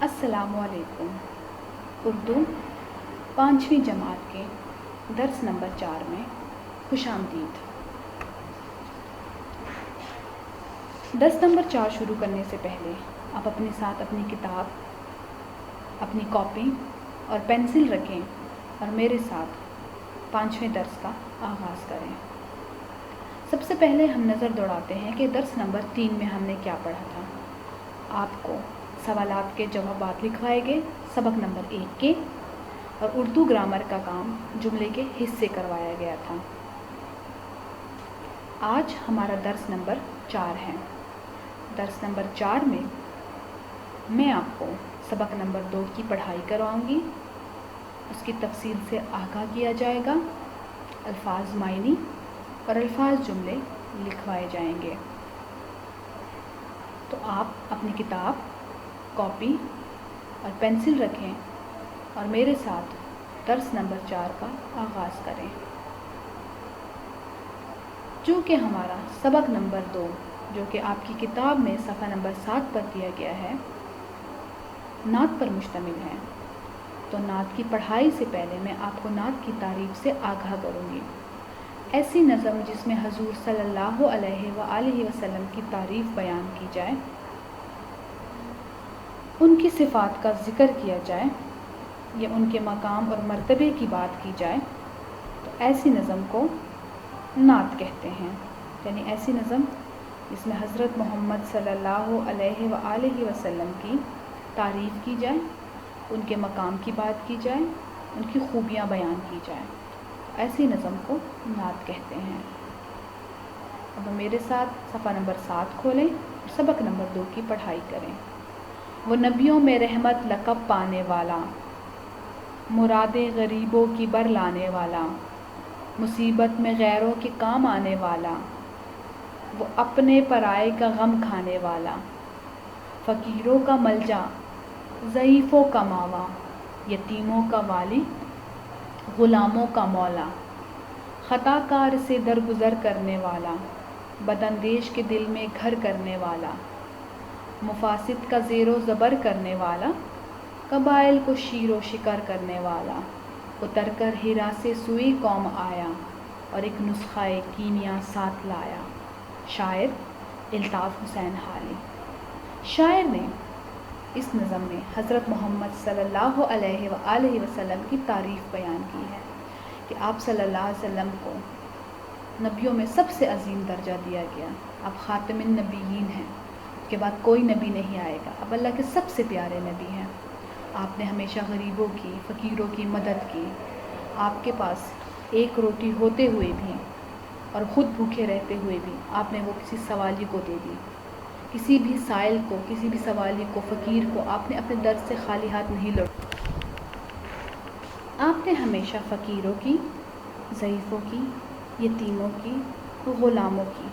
السلام علیکم۔ اردو 5ویں جماعت کے درس نمبر 4 میں خوش آمدید۔ درس نمبر 4 شروع کرنے سے پہلے آپ اپنے ساتھ اپنی کتاب، اپنی کاپی اور پینسل رکھیں اور میرے ساتھ 5ویں درس کا آغاز کریں۔ سب سے پہلے ہم نظر دوڑاتے ہیں کہ درس نمبر 3 میں ہم نے کیا پڑھا تھا۔ آپ کو سوالات کے جوابات لکھوائے گئے سبق نمبر 1 کے، اور اردو گرامر کا کام جملے کے حصے کروایا گیا تھا۔ آج ہمارا درس نمبر 4 ہے۔ درس نمبر 4 میں آپ کو سبق نمبر 2 کی پڑھائی کرواؤں گی، اس کی تفصیل سے آگاہ کیا جائے گا، الفاظ معنی اور الفاظ جملے لکھوائے جائیں گے۔ تو آپ اپنی کتاب، کاپی اور پینسل رکھیں اور میرے ساتھ درس نمبر 4 کا آغاز کریں۔ چونکہ ہمارا سبق نمبر 2 جو کہ آپ کی کتاب میں صفحہ نمبر 7 پر دیا گیا ہے، نعت پر مشتمل ہے، تو نعت کی پڑھائی سے پہلے میں آپ کو نعت کی تعریف سے آگاہ کروں گی۔ ایسی نظم جس میں حضور صلی اللہ علیہ وآلہ وسلم کی تعریف بیان کی جائے، ان کی صفات کا ذکر کیا جائے یا ان کے مقام اور مرتبے کی بات کی جائے، تو ایسی نظم کو نعت کہتے ہیں۔ یعنی ایسی نظم جس میں حضرت محمد صلی اللہ علیہ وآلہ وسلم کی تعریف کی جائے، ان کے مقام کی بات کی جائے، ان کی خوبیاں بیان کی جائیں، ایسی نظم کو نعت کہتے ہیں۔ اب میرے ساتھ صفحہ نمبر 7 کھولیں اور سبق نمبر 2 کی پڑھائی کریں۔ وہ نبیوں میں رحمت لقب پانے والا، مرادیں غریبوں کی بر لانے والا، مصیبت میں غیروں کے کام آنے والا، وہ اپنے پرائے کا غم کھانے والا، فقیروں کا ملجا، ضعیفوں کا ماوا، یتیموں کا والی، غلاموں کا مولا، خطا کار سے درگزر کرنے والا، بداندیش کے دل میں گھر کرنے والا، مفاسد کا زیر و زبر کرنے والا، قبائل کو شیر و شکر کرنے والا، اتر کر ہیرا سے سوئی قوم آیا اور ایک نسخہ کیمیا ساتھ لایا۔ شاعر الطاف حسین حالی۔ شاعر نے اس نظم میں حضرت محمد صلی اللہ علیہ وآلہ وسلم کی تعریف بیان کی ہے کہ آپ صلی اللہ علیہ وسلم کو نبیوں میں سب سے عظیم درجہ دیا گیا۔ آپ خاتم النبیین ہیں، اس کے بعد کوئی نبی نہیں آئے گا، اب اللہ کے سب سے پیارے نبی ہیں۔ آپ نے ہمیشہ غریبوں کی، فقیروں کی مدد کی۔ آپ کے پاس ایک روٹی ہوتے ہوئے بھی اور خود بھوکے رہتے ہوئے بھی آپ نے وہ کسی سوالی کو دے دی۔ کسی بھی سائل کو، کسی بھی سوالی کو، فقیر کو آپ نے اپنے در سے خالی ہاتھ نہیں لوٹا۔ آپ نے ہمیشہ فقیروں کی، ضعیفوں کی، یتیموں کی، غلاموں کی،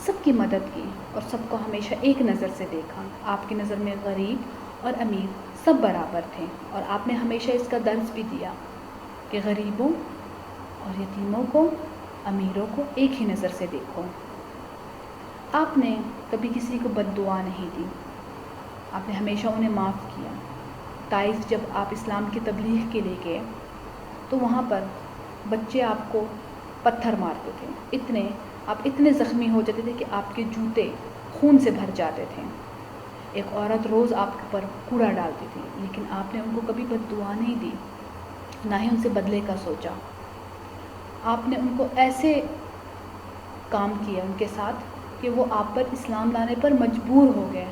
سب کی مدد کی اور سب کو ہمیشہ ایک نظر سے دیکھا۔ آپ کی نظر میں غریب اور امیر سب برابر تھے، اور آپ نے ہمیشہ اس کا درس بھی دیا کہ غریبوں اور یتیموں کو، امیروں کو ایک ہی نظر سے دیکھو۔ آپ نے کبھی کسی کو بد دعا نہیں دی، آپ نے ہمیشہ انہیں معاف کیا۔ طائف جب آپ اسلام کی تبلیغ کے لیے گئے تو وہاں پر بچے آپ کو پتھر مارتے تھے، آپ اتنے زخمی ہو جاتے تھے کہ آپ کے جوتے خون سے بھر جاتے تھے۔ ایک عورت روز آپ کے اوپر کوڑا ڈالتی تھی، لیکن آپ نے ان کو کبھی بد دعا نہیں دی، نہ ہی ان سے بدلے کا سوچا۔ آپ نے ان کو ایسے کام کیا ان کے ساتھ کہ وہ آپ پر اسلام لانے پر مجبور ہو گئے،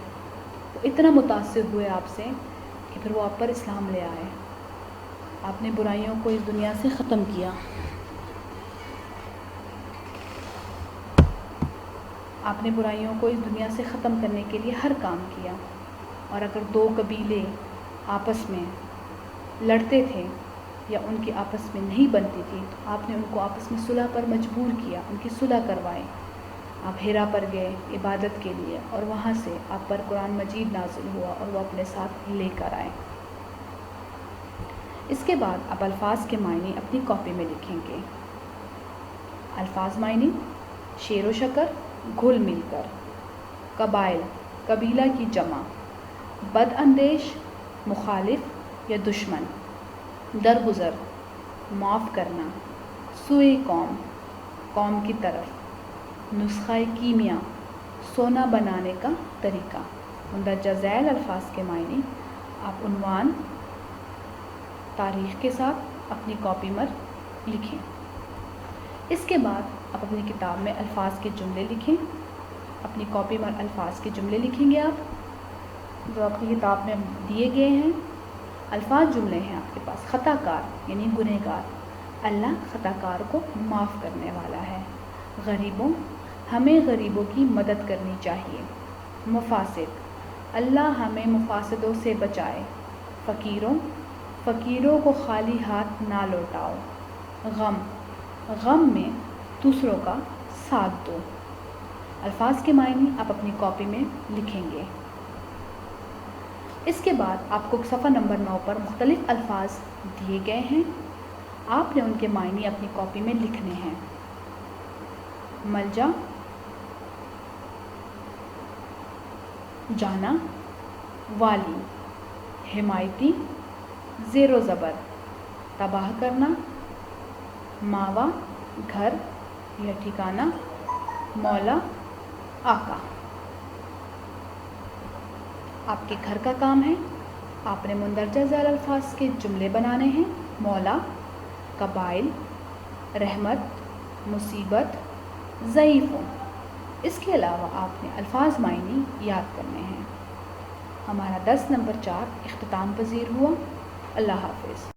وہ اتنا متاثر ہوئے آپ سے کہ پھر وہ آپ پر اسلام لے آئے۔ آپ نے برائیوں کو اس دنیا سے ختم کیا۔ آپ نے برائیوں کو اس دنیا سے ختم کرنے کے لیے ہر کام کیا، اور اگر دو قبیلے آپس میں لڑتے تھے یا ان کی آپس میں نہیں بنتی تھی تو آپ نے ان کو آپس میں صلح پر مجبور کیا، ان کی صلح کروائی۔ آپ ہیرا پر گئے عبادت کے لیے، اور وہاں سے آپ پر قرآن مجید نازل ہوا اور وہ اپنے ساتھ لے کر آئے۔ اس کے بعد آپ الفاظ کے معنی اپنی کاپی میں لکھیں گے۔ الفاظ معنی: شیر و شکر، گھل مل کر، قبائل، قبیلہ کی جمع، بد اندیش، مخالف یا دشمن، درگزر، معاف کرنا، سوئے قوم، قوم کی طرف، نسخہ کیمیا، سونا بنانے کا طریقہ۔ مندرجہ ذیل الفاظ کے معنی آپ عنوان تاریخ کے ساتھ اپنی کاپی پر لکھیں۔ اس کے بعد آپ اپنی کتاب میں الفاظ کے جملے لکھیں۔ اپنی کاپی پر الفاظ کے جملے لکھیں گے آپ جو آپ کی کتاب میں دیے گئے ہیں۔ الفاظ جملے ہیں آپ کے پاس: خطا کار یعنی گنہگار، اللہ خطا کار کو معاف کرنے والا ہے۔ غریبوں، ہمیں غریبوں کی مدد کرنی چاہیے۔ مفاسد، اللہ ہمیں مفاسدوں سے بچائے۔ فقیروں، فقیروں کو خالی ہاتھ نہ لوٹاؤ۔ غم، غم میں دوسروں کا ساتھ دو۔ الفاظ کے معنی آپ اپنی کاپی میں لکھیں گے۔ اس کے بعد آپ کو صفحہ نمبر 9 پر مختلف الفاظ دیے گئے ہیں، آپ نے ان کے معنی اپنی کاپی میں لکھنے ہیں۔ ملجا، جانا، والی، حمایتی، زیر و زبر، تباہ کرنا، ماوا، گھر یا ٹھکانہ، مولا، آقا۔ آپ کے گھر کا کام ہے، آپ نے مندرجہ ذیل الفاظ کے جملے بنانے ہیں: مولا، قبائل، رحمت، مصیبت، ضعیفوں۔ اس کے علاوہ آپ نے الفاظ معنی یاد کرنے ہیں۔ ہمارا درس نمبر 4 اختتام پذیر ہوا۔ اللہ حافظ۔